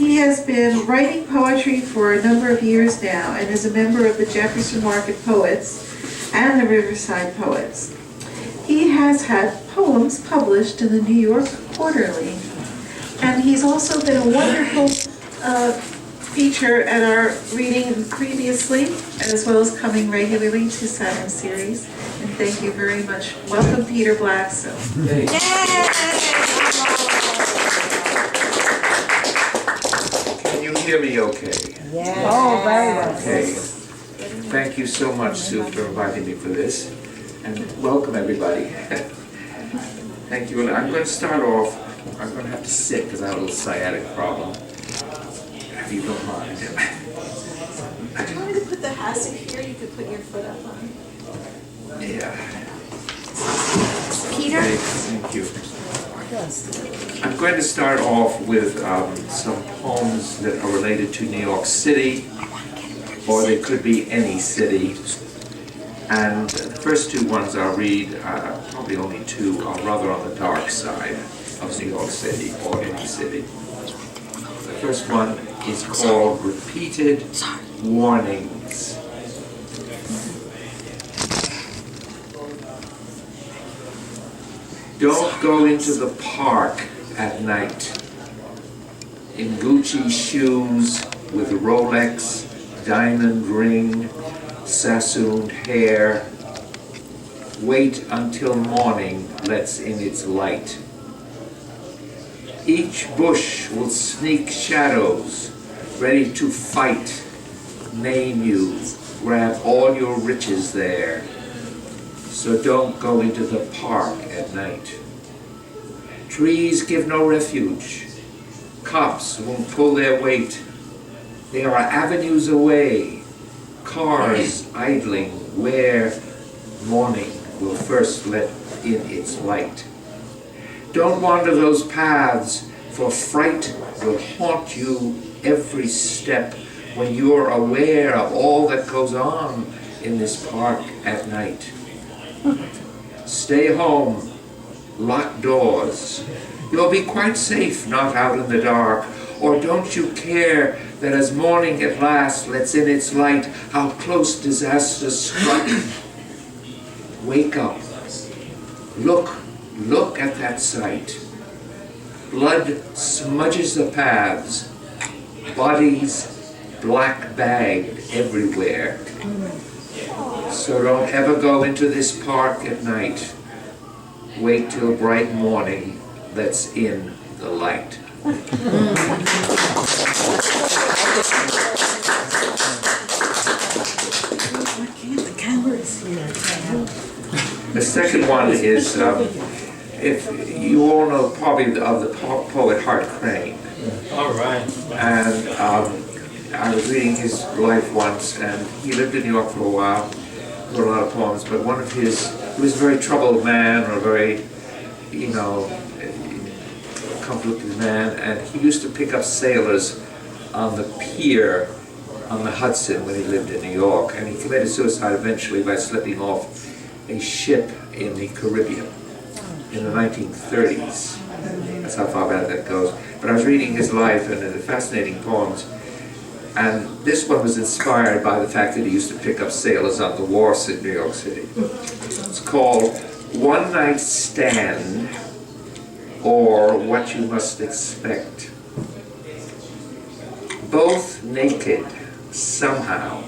He has been writing poetry for a number of years now and is a member of the Jefferson Market Poets and the Riverside Poets. He has had poems published in the New York Quarterly, and he's also been a wonderful feature at our reading previously, as well as coming regularly to Saturn Series. And thank you very much. Welcome, Peter Blaxill. Yay. Can you hear me okay? Yeah. Oh, very well. Okay. Thank you so much, Sue, for inviting me for this. And welcome, everybody. Thank you. I'm going to start off, I'm going to have to sit because I have a little sciatic problem. If you don't mind. Do you want me to put the hassock here? You could put your foot up on it. Yeah. Peter? Okay, thank you. I'm going to start off with some poems that are related to New York City, or they could be any city. And the first two ones I'll read, probably only two, are rather on the dark side of New York City, or any city. The first one is called Repeated Warnings. Don't go into the park at night in Gucci shoes with a Rolex, diamond ring, sassooned hair. Wait until morning lets in its light. Each bush will sneak shadows, ready to fight, name you, grab all your riches there. So don't go into the park at night. Trees give no refuge. Cops won't pull their weight. They are avenues away, cars idling where morning will first let in its light. Don't wander those paths, for fright will haunt you every step when you are aware of all that goes on in this park at night. Stay home, lock doors. You'll be quite safe not out in the dark. Or don't you care that as morning at last lets in its light, how close disaster struck? Wake up. Look at that sight. Blood smudges the paths. Bodies black bagged everywhere. So don't ever go into this park at night. Wait till bright morning lets in the light. The camera's here. The second one is, if you all know probably of the poet Hart Crane. All right. And I was reading his life once, and he lived in New York for a while, wrote a lot of poems, but one of his, he was a very troubled man, or a very, conflicted man, and he used to pick up sailors on the pier on the Hudson when he lived in New York, and he committed suicide eventually by slipping off a ship in the Caribbean in the 1930s. That's how far back that goes. But I was reading his life and the fascinating poems, and this one was inspired by the fact that he used to pick up sailors on the wharfs in New York City. It's called One Night Stand, or What You Must Expect. Both naked, somehow,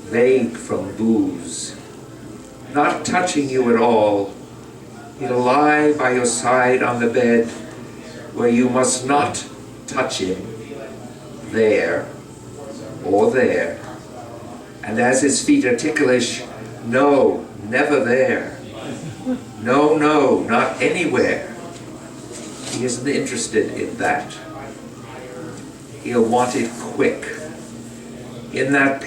vague from booze, not touching you at all. He'll lie by your side on the bed where you must not touch him, there or there. And as his feet are ticklish, no, never there. No, not anywhere. He isn't interested in that. He'll want it quick. In that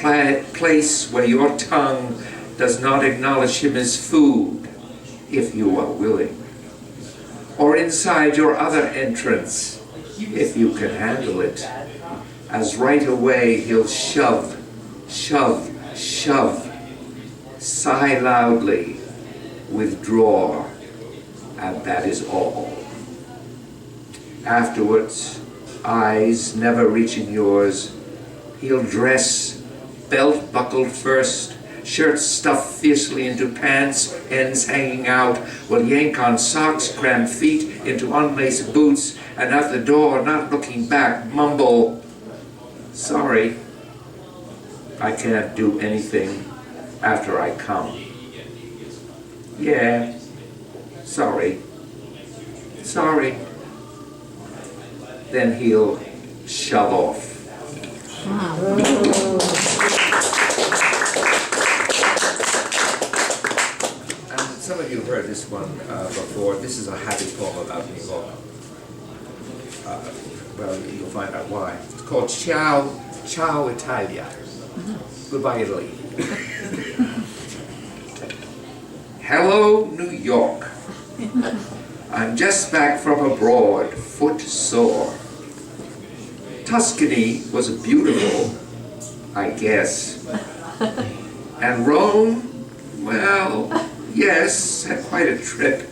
place where your tongue does not acknowledge him as food, if you are willing. Or inside your other entrance, if you can handle it. As right away he'll shove, sigh loudly, withdraw, and that is all. Afterwards, eyes never reaching yours. He'll dress, belt buckled first, shirt stuffed fiercely into pants, ends hanging out, will yank on socks, cram feet into unlaced boots, and at the door, not looking back, mumble, "Sorry, I can't do anything after I come." "Yeah, sorry. Sorry." Then he'll shove off. And some of you have heard this one before. This is a happy poem about New York. Well, you'll find out why. It's called Ciao, Ciao Italia. Goodbye, Italy. Hello, New York. I'm just back from abroad, foot sore. Tuscany was beautiful, I guess. And Rome, well, yes, had quite a trip.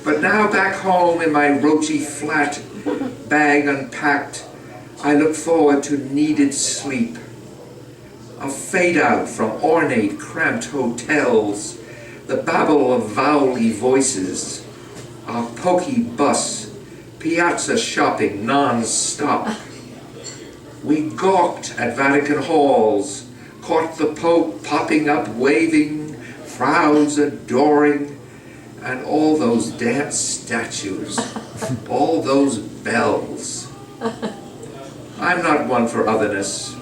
But now back home in my roachy flat, bag unpacked, I look forward to needed sleep. A fade out from ornate, cramped hotels, the babble of vowely voices, a pokey bus, piazza shopping non-stop. We gawked at Vatican halls, caught the Pope popping up waving, crowds adoring, and all those damn statues, all those bells. I'm not one for otherness.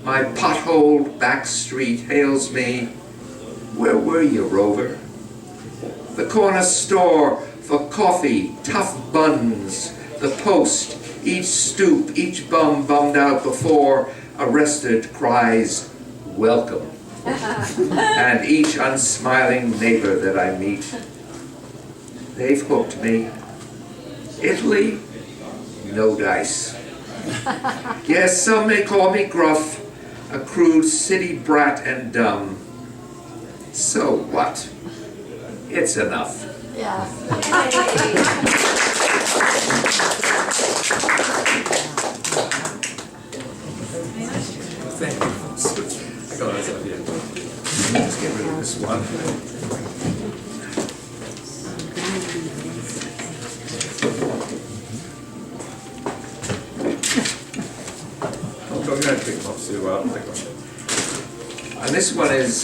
My potholed back street hails me, "Where were you, Rover?" The corner store for coffee, tough buns, the post, each stoop, each bum bummed out before, arrested, cries, "Welcome." And each unsmiling neighbor that I meet, they've hooked me. Italy, no dice. Yes, some may call me gruff, a crude city brat and dumb. So what? It's enough. Yeah. Thank you. I got this up here. Let's get rid of this one. I'm going to pick them up, so I'll pick them. And this one is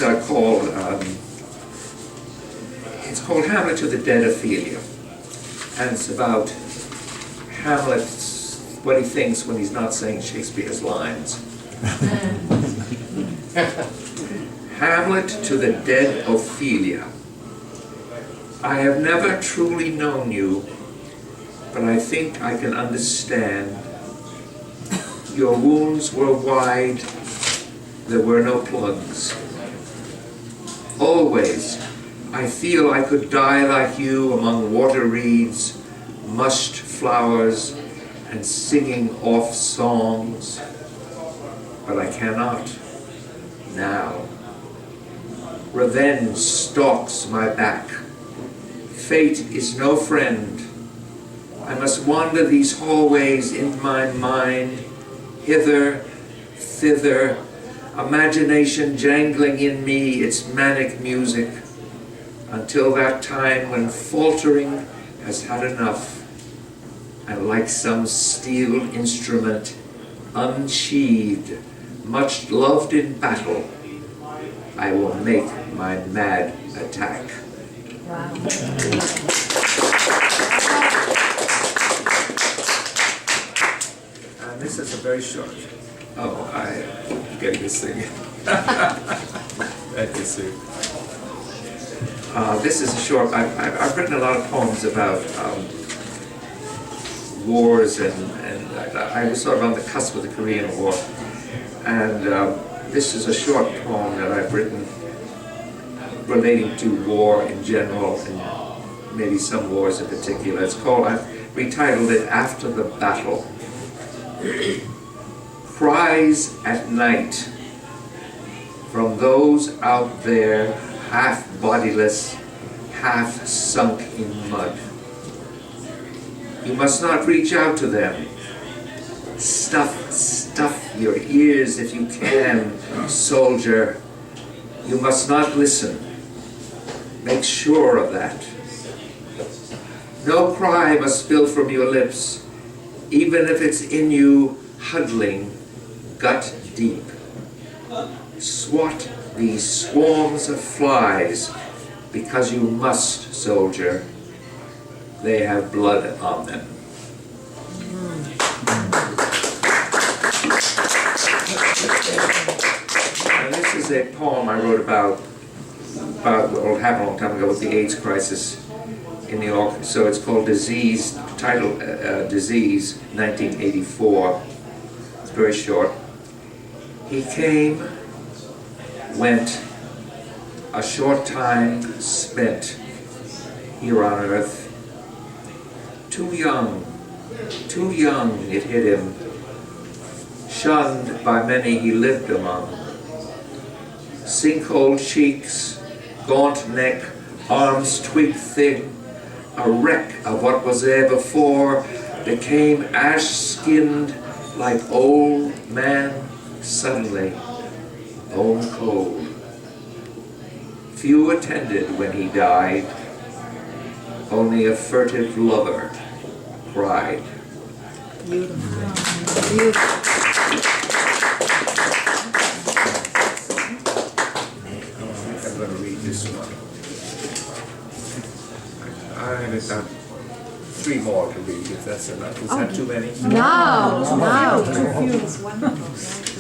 called Hamlet to the Dead Ophelia. And it's about Hamlet's, what he thinks when he's not saying Shakespeare's lines. Hamlet to the dead Ophelia. I have never truly known you, but I think I can understand. Your wounds were wide, there were no plugs. Always, I feel I could die like you among water reeds, mushed flowers, and singing off songs. But I cannot now. Revenge stalks my back. Fate is no friend. I must wander these hallways in my mind, hither, thither, imagination jangling in me its manic music, until that time when faltering has had enough, and like some steel instrument, unsheathed, much loved in battle, I will make my mad attack. Wow. And this is a very short. Oh, I'm getting this thing. Thank you, Sue. This is a short. I've written a lot of poems about wars, and I was sort of on the cusp of the Korean War. And this is a short poem that I've written relating to war in general, and maybe some wars in particular. It's called, I've retitled it After the Battle. Cries at night from those out there, half bodiless, half sunk in mud. You must not reach out to them. Stuff your ears if you can, soldier. You must not listen. Make sure of that. No cry must spill from your lips, even if it's in you huddling gut deep. Swat these swarms of flies, because you must, soldier. They have blood on them. Now, this is a poem I wrote about what happened a long time ago with the AIDS crisis in New York. So it's called Disease, title Disease, 1984. It's very short. He came, went, a short time spent here on earth. Too young it hit him. Shunned by many he lived among. Sinkhole cheeks, gaunt neck, arms twig thin, a wreck of what was there before, became ash-skinned like old man suddenly, bone cold. Few attended when he died, only a furtive lover cried. Beautiful. Beautiful. I'm going to read this one. I have about 3 more to read, if that's enough. Is that too many? No.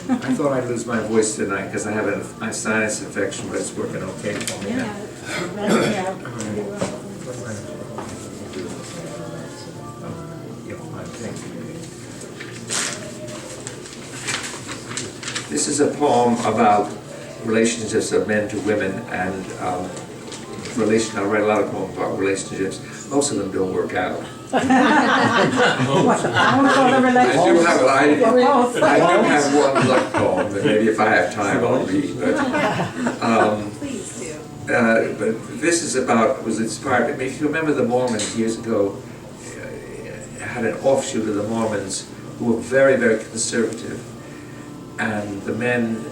I thought I'd lose my voice tonight because I have a sinus infection, but it's working okay for me now. This is a poem about relationships of men to women, and I write a lot of poems about relationships. Most of them don't work out. I do have one luck poem that maybe if I have time I'll read. Please do. But this is about, was inspired, I mean, if you remember the Mormons years ago, had an offshoot of the Mormons who were very, very conservative. And the men,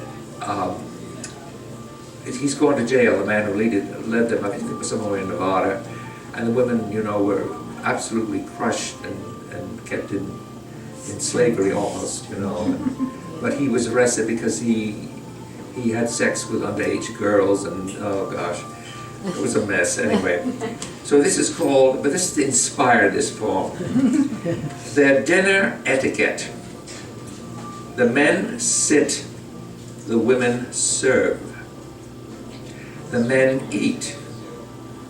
he's going to jail, the man who led them, I think it was somewhere in Nevada. And the women, you know, were absolutely crushed and kept in slavery almost, you know. But he was arrested because he had sex with underage girls, and oh gosh, it was a mess anyway. So this is called, but this inspired this poem. Their dinner etiquette. The men sit, the women serve. The men eat.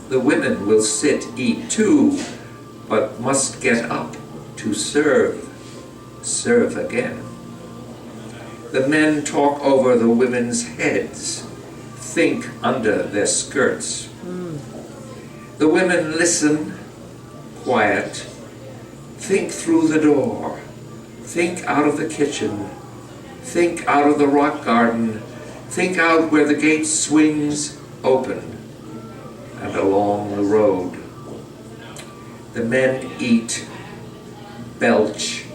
The women will sit, eat too, but must get up to serve again. The men talk over the women's heads, think under their skirts. The women listen, quiet, think through the door, think out of the kitchen, think out of the rock garden, think out where the gate swings open and along the road. The men eat, belch,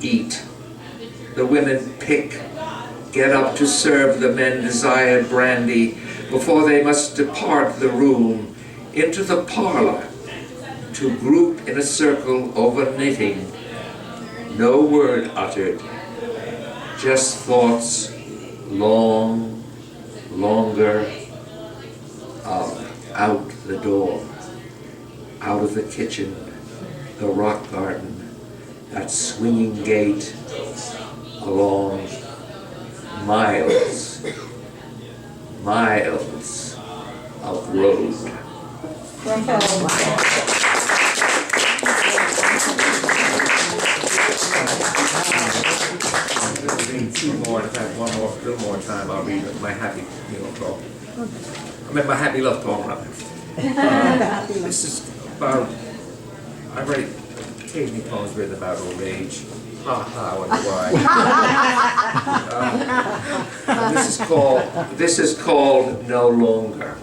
eat. The women pick, get up to serve the men desired brandy before they must depart the room into the parlor to group in a circle over knitting. No word uttered, just thoughts long, longer, out the door, out of the kitchen, the rock garden, that swinging gate, along miles of road. I'm going to read 2 more, and if I have a little more time, I'll read my happy poem. I mean, my happy love poem, rather. This is about, I write occasionally poems written about old age. Ha ha, I wonder why. This is called No Longer.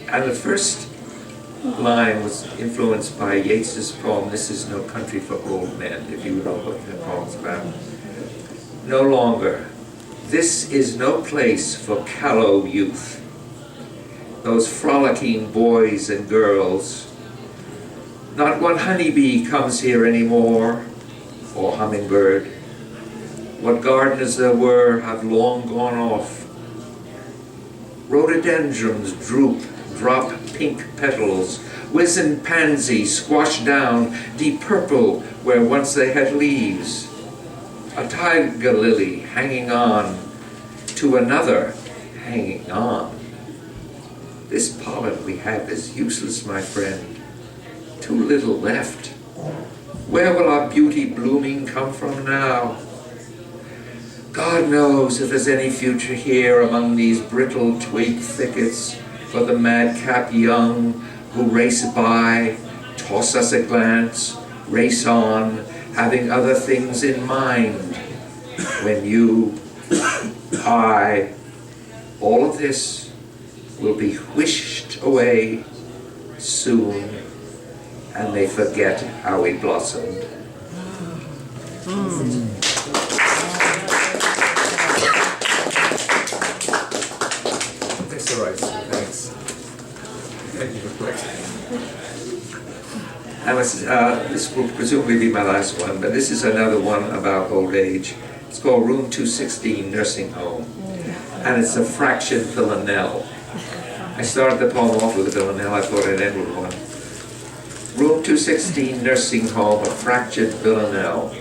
And the first line was influenced by Yeats's poem, This Is No Country for Old Men, if you know what the poem's about. No longer. This is no place for callow youth. Those frolicking boys and girls. Not one honeybee comes here anymore, or hummingbird. What gardeners there were have long gone off. Rhododendrons drop pink petals. Wizened pansies squash down, deep purple where once they had leaves. A tiger lily hanging on to another hanging on. This pollen we have is useless, my friend. Too little left. Where will our beauty blooming come from now? God knows if there's any future here among these brittle twig thickets for the madcap young who race by, toss us a glance, race on, having other things in mind. When you, I, all of this will be whished away soon, and they forget how we blossomed. That's all right, thanks. Thank you for This will presumably be my last one, but this is another one about old age. It's called Room 216 Nursing Home, and it's a fractured villanelle. I started the poem off with a villanelle, I thought I'd end with one. Room 216 Nursing Home, a fractured villanelle.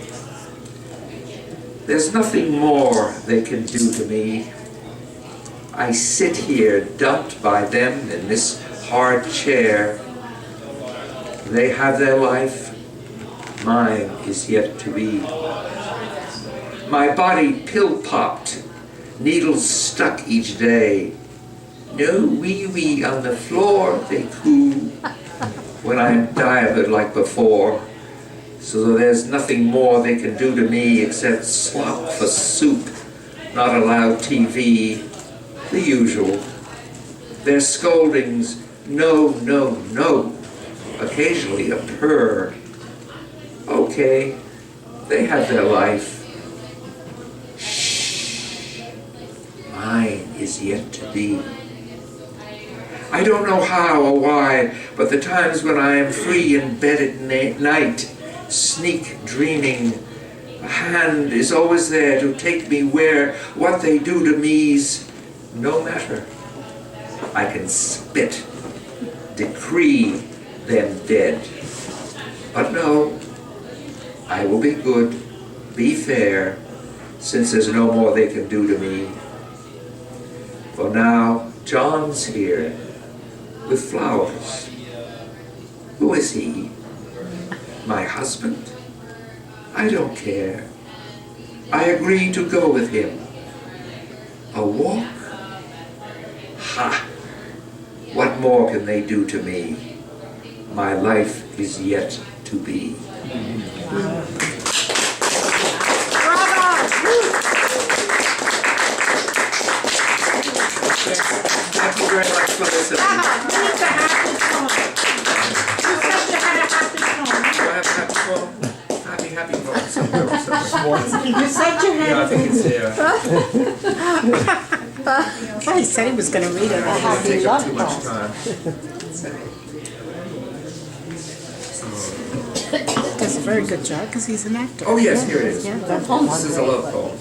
There's nothing more they can do to me. I sit here dumped by them in this hard chair. They have their life, mine is yet to be. My body pill-popped, needles stuck each day. No wee-wee on the floor, they coo, when I'm diabered like before. So there's nothing more they can do to me except slop for soup, not allow TV, the usual. Their scoldings, no, no, no, occasionally a purr. Okay, they have their life. Shh, mine is yet to be. I don't know how or why, but the times when I am free in bed at night, sneak dreaming, a hand is always there to take me where what they do to me's no matter. I can spit, decree them dead. But no, I will be good, be fair, since there's no more they can do to me. For now, John's here, with flowers. Who is he? My husband? I don't care. I agree to go with him. A walk? Ha! What more can they do to me? My life is yet to be. Thank you very much for listening. Happy poem. You said you Yeah, I had. think it's here. Well, he said he was going to read it. It won't take up too much time. Does a very good job because he's an actor. Oh yes, here it is. Yeah. This is a love poem.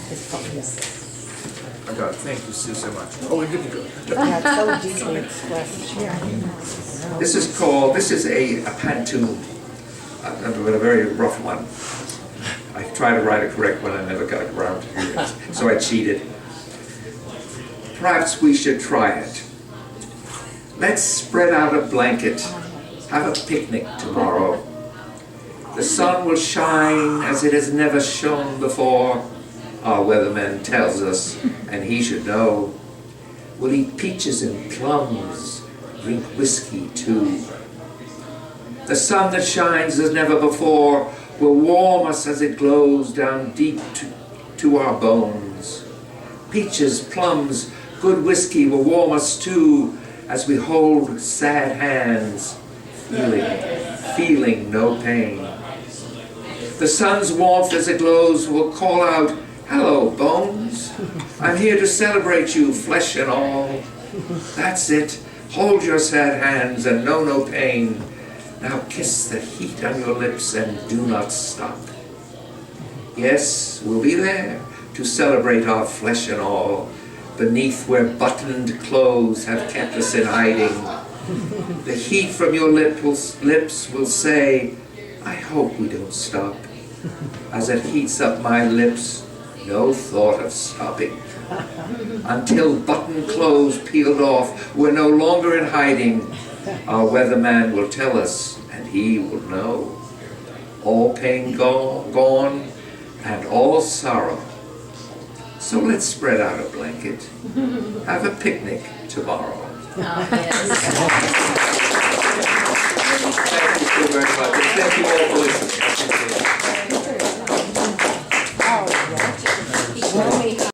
I got it. Thank you, Sue, so much. Oh, we didn't go. This is a pantoum, but a very rough one. I tried to write a correct one, I never got around to doing it, so I cheated. Perhaps we should try it. Let's spread out a blanket, have a picnic tomorrow. The sun will shine as it has never shone before, our weatherman tells us, and he should know. We'll eat peaches and plums, drink whiskey too. The sun that shines as never before will warm us as it glows down deep to our bones. Peaches, plums, good whiskey will warm us too as we hold sad hands, feeling no pain. The sun's warmth as it glows will call out, "Hello, bones. I'm here to celebrate you, flesh and all." That's it. Hold your sad hands and know no pain. Now kiss the heat on your lips and do not stop. Yes, we'll be there to celebrate our flesh and all, beneath where buttoned clothes have kept us in hiding. The heat from your lips will say, "I hope we don't stop." As it heats up my lips, no thought of stopping. Until buttoned clothes peeled off, we're no longer in hiding. Our weatherman will tell us, and he will know. All pain gone, and all sorrow. So let's spread out a blanket. Have a picnic tomorrow. Oh, yes. Thank you so very much. And thank you all for listening.